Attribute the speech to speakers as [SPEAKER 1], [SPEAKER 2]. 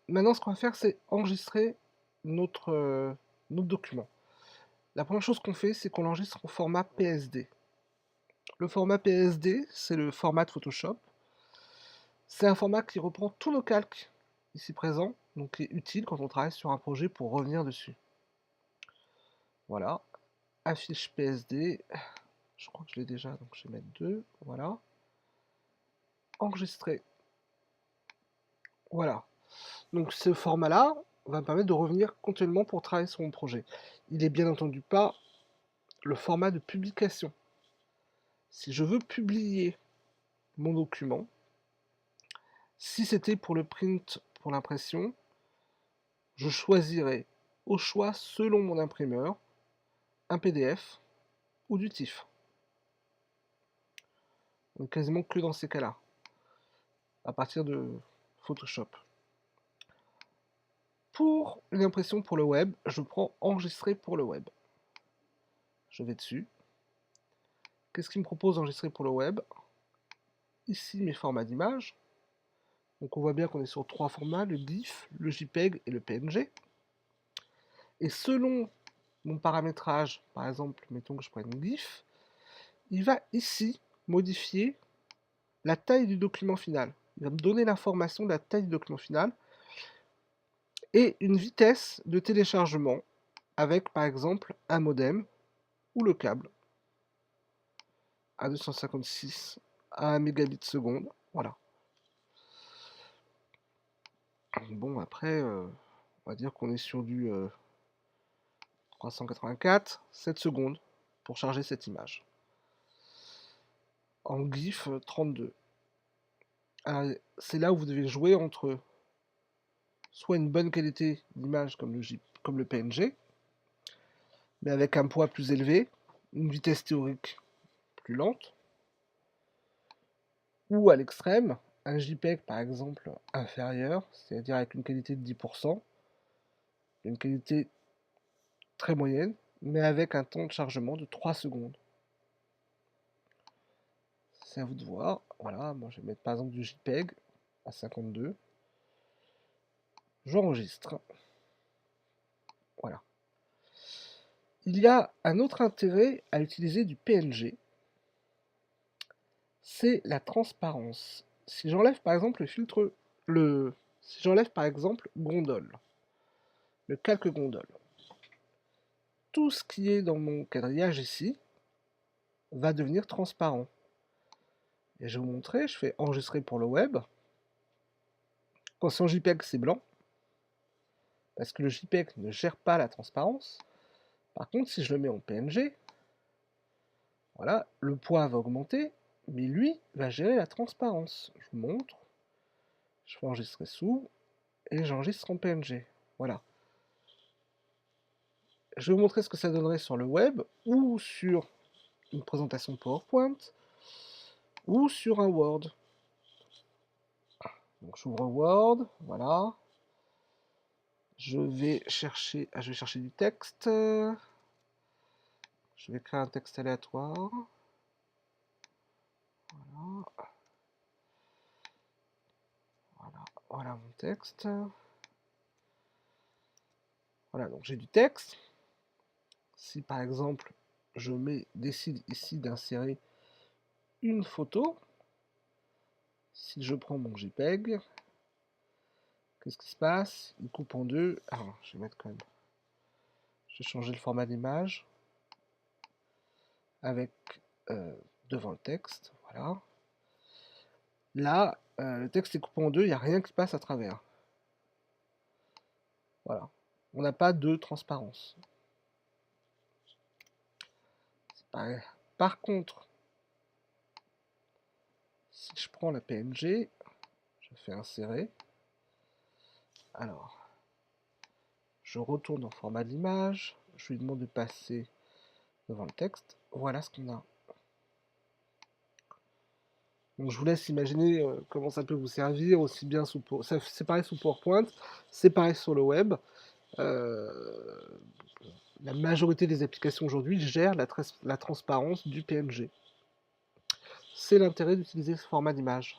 [SPEAKER 1] Maintenant, ce qu'on va faire, c'est enregistrer notre document. La première chose qu'on fait, c'est qu'on l'enregistre au format PSD. Le format PSD, c'est le format de Photoshop. C'est un format qui reprend tous nos calques ici présents, donc qui est utile quand on travaille sur un projet pour revenir dessus. Voilà, affiche PSD, je crois que je l'ai déjà, donc je vais mettre 2, voilà. Enregistrer. Voilà. Donc ce format-là va me permettre de revenir continuellement pour travailler sur mon projet. Il est bien entendu pas le format de publication. Si je veux publier mon document, si c'était pour le print, pour l'impression, je choisirais au choix, selon mon imprimeur, un PDF ou du TIFF. Donc quasiment que dans ces cas-là, à partir de Photoshop. Pour une impression pour le web, je prends enregistrer pour le web. Je vais dessus. Qu'est-ce qu'il me propose d'enregistrer pour le web? Ici, mes formats d'image. Donc on voit bien qu'on est sur 3 formats, le GIF, le JPEG et le PNG. Et selon mon paramétrage, par exemple, mettons que je prenne GIF, il va ici modifier la taille du document final. Il va me donner l'information de la taille du document final et une vitesse de téléchargement avec, par exemple, un modem ou le câble à 256 à 1 mégabit seconde. Voilà. Bon, après, on va dire qu'on est sur du 384, 7 secondes pour charger cette image. En GIF, 32. C'est là où vous devez jouer entre soit une bonne qualité d'image comme le PNG, mais avec un poids plus élevé, une vitesse théorique plus lente, ou à l'extrême, un JPEG par exemple inférieur, c'est-à-dire avec une qualité de 10%, une qualité très moyenne, mais avec un temps de chargement de 3 secondes. C'est à vous de voir. Voilà, moi je vais mettre par exemple du JPEG à 52. J'enregistre. Voilà. Il y a un autre intérêt à utiliser du PNG, c'est la transparence. Si j'enlève par exemple le filtre, si j'enlève par exemple gondole, le calque gondole, tout ce qui est dans mon quadrillage ici va devenir transparent. Et je vais vous montrer, je fais enregistrer pour le web. Quand c'est en JPEG, c'est blanc, parce que le JPEG ne gère pas la transparence. Par contre, si je le mets en PNG, voilà, le poids va augmenter, mais lui va gérer la transparence. Je vous montre, je fais enregistrer sous, et j'enregistre en PNG. Voilà. Je vais vous montrer ce que ça donnerait sur le web, ou sur une présentation PowerPoint, ou sur un Word. Donc j'ouvre Word, voilà. Je vais chercher du texte. Je vais créer un texte aléatoire. Voilà. Voilà mon texte. Voilà, donc j'ai du texte. Si par exemple je décide ici d'insérer une photo, si je prends mon JPEG, qu'est-ce qui se passe? Il coupe en deux. Alors, je vais mettre quand même. Je vais changer le format d'image avec devant le texte. Voilà. Là, le texte est coupé en deux, il n'y a rien qui passe à travers. Voilà. On n'a pas de transparence. Par contre, si je prends la PNG, je fais insérer. Alors, je retourne en format d'image, je lui demande de passer devant le texte. Voilà ce qu'on a. Donc je vous laisse imaginer comment ça peut vous servir, aussi bien c'est pareil sous PowerPoint, c'est pareil sur le web. La majorité des applications aujourd'hui gèrent la transparence du PNG. C'est l'intérêt d'utiliser ce format d'image.